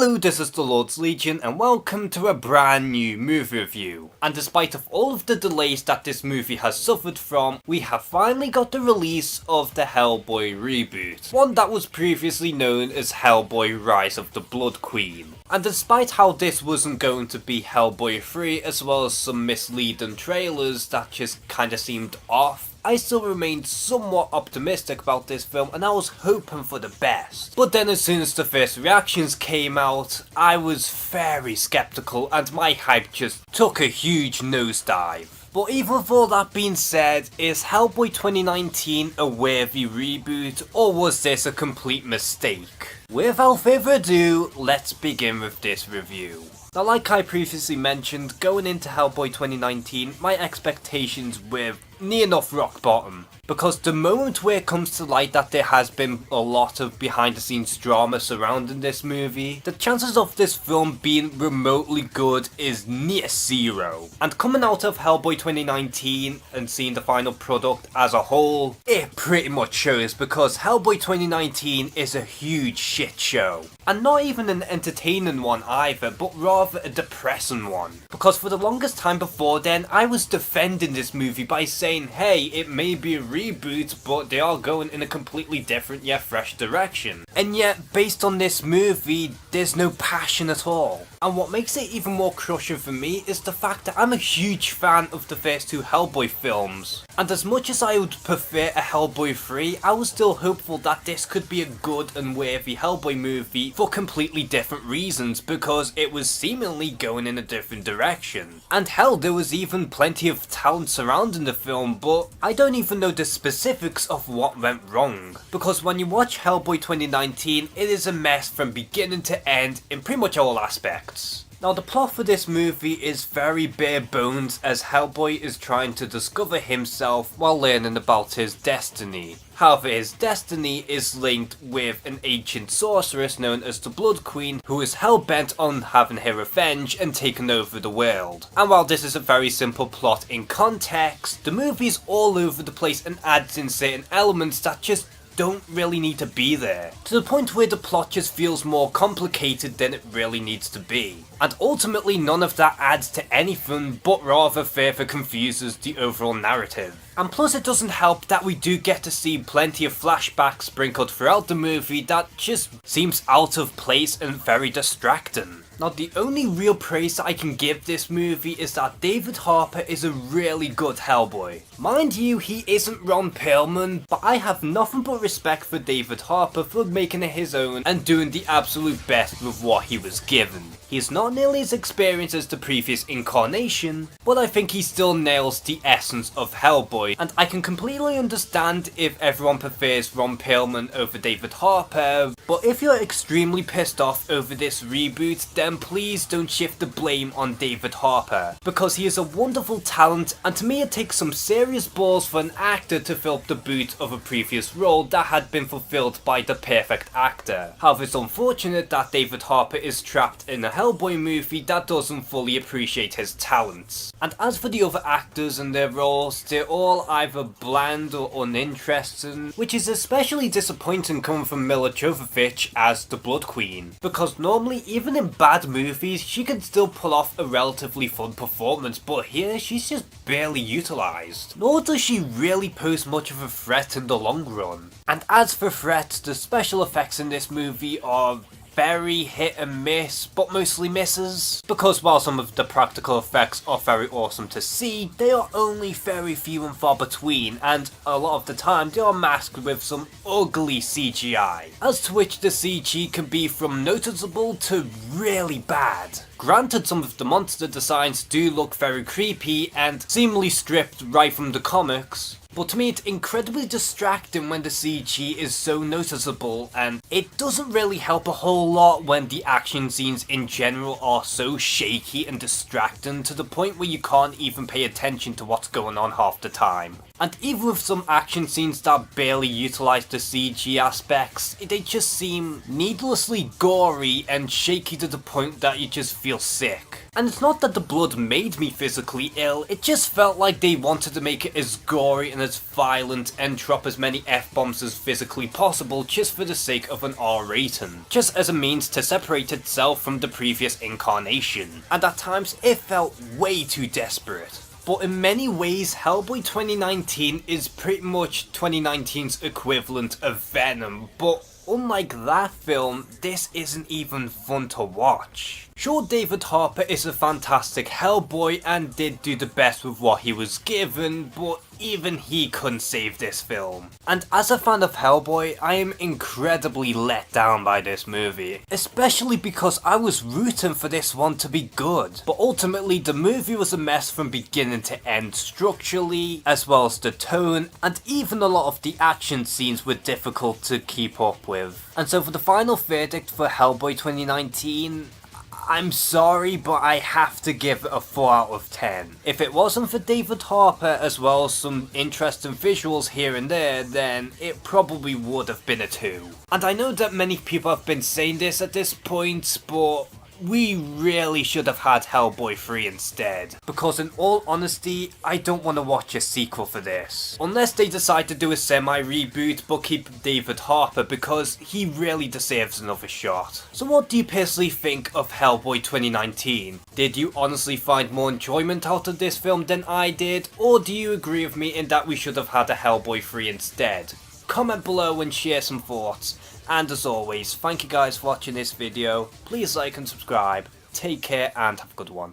Hello, this is the Lord's Legion and welcome to a brand new movie review. And despite of all of the delays that this movie has suffered from, we have finally got the release of the Hellboy reboot. One that was previously known as Hellboy Rise of the Blood Queen. And despite how this wasn't going to be Hellboy 3 as well as some misleading trailers that just kinda seemed off, I still remained somewhat optimistic about this film and I was hoping for the best. But then as soon as the first reactions came out, I was very skeptical and my hype just took a huge nosedive. But even with all that being said, is Hellboy 2019 a worthy reboot or was this a complete mistake? Without further ado, let's begin with this review. Now, like I previously mentioned, going into Hellboy 2019, my expectations were near enough rock bottom. Because the moment where it comes to light that there has been a lot of behind the scenes drama surrounding this movie, the chances of this film being remotely good is near zero. And coming out of Hellboy 2019 and seeing the final product as a whole, it pretty much shows because Hellboy 2019 is a huge shit show. And not even an entertaining one either, but rather a depressing one. Because for the longest time before then, I was defending this movie by saying, hey, it may be a reboot, but they are going in a completely different yet fresh direction. And yet, based on this movie, there's no passion at all. And what makes it even more crushing for me is the fact that I'm a huge fan of the first two Hellboy films. And as much as I would prefer a Hellboy 3, I was still hopeful that this could be a good and worthy Hellboy movie for completely different reasons because it was seemingly going in a different direction. And hell, there was even plenty of talent surrounding the film, but I don't even know the specifics of what went wrong. Because when you watch Hellboy 2019, it is a mess from beginning to end in pretty much all aspects. Now, the plot for this movie is very bare bones as Hellboy is trying to discover himself while learning about his destiny. However, his destiny is linked with an ancient sorceress known as the Blood Queen who is hell-bent on having her revenge and taking over the world. And while this is a very simple plot in context, the movie is all over the place and adds in certain elements that just don't really need to be there, to the point where the plot just feels more complicated than it really needs to be. And ultimately none of that adds to anything but rather further confuses the overall narrative. And plus it doesn't help that we do get to see plenty of flashbacks sprinkled throughout the movie that just seems out of place and very distracting. Now, the only real praise that I can give this movie is that David Harper is a really good Hellboy. Mind you, he isn't Ron Perlman, but I have nothing but respect for David Harper for making it his own and doing the absolute best with what he was given. He's not nearly as experienced as the previous incarnation, but I think he still nails the essence of Hellboy, and I can completely understand if everyone prefers Ron Perlman over David Harper, but if you're extremely pissed off over this reboot, then please don't shift the blame on David Harper, because he is a wonderful talent, and to me it takes some serious balls for an actor to fill the boot of a previous role that had been fulfilled by the perfect actor. However, it's unfortunate that David Harper is trapped in a Hellboy movie that doesn't fully appreciate his talents. And as for the other actors and their roles, they're all either bland or uninteresting, which is especially disappointing coming from Mila Jovovich as the Blood Queen, because normally even in bad movies she can still pull off a relatively fun performance, but here she's just barely utilised. Nor does she really pose much of a threat in the long run. And as for threats, the special effects in this movie are very hit and miss, but mostly misses. Because while some of the practical effects are very awesome to see, they are only very few and far between, and a lot of the time they are masked with some ugly CGI. As to which the CG can be from noticeable to really bad. Granted, some of the monster designs do look very creepy and seemingly stripped right from the comics, but to me it's incredibly distracting when the CG is so noticeable, and it doesn't really help a whole lot when the action scenes in general are so shaky and distracting to the point where you can't even pay attention to what's going on half the time. And even with some action scenes that barely utilize the CG aspects, they just seem needlessly gory and shaky to the point that you just feel sick. And it's not that the blood made me physically ill, it just felt like they wanted to make it as gory and as violent and drop as many F-bombs as physically possible just for the sake of an R rating. Just as a means to separate itself from the previous incarnation. And at times it felt way too desperate. But in many ways, Hellboy 2019 is pretty much 2019's equivalent of Venom, but unlike that film, this isn't even fun to watch. Sure, David Harper is a fantastic Hellboy and did do the best with what he was given, but even he couldn't save this film. And as a fan of Hellboy, I am incredibly let down by this movie, especially because I was rooting for this one to be good. But ultimately, the movie was a mess from beginning to end structurally, as well as the tone, and even a lot of the action scenes were difficult to keep up with. And so for the final verdict for Hellboy 2019, I'm sorry, but I have to give it a 4 out of 10. If it wasn't for David Harper as well as some interesting visuals here and there, then it probably would have been a 2. And I know that many people have been saying this at this point, but we really should have had Hellboy 3 instead. Because in all honesty, I don't want to watch a sequel for this. Unless they decide to do a semi-reboot but keep David Harper, because he really deserves another shot. So what do you personally think of Hellboy 2019? Did you honestly find more enjoyment out of this film than I did? Or do you agree with me in that we should have had a Hellboy 3 instead? Comment below and share some thoughts. And as always, thank you guys for watching this video. Please like and subscribe. Take care and have a good one.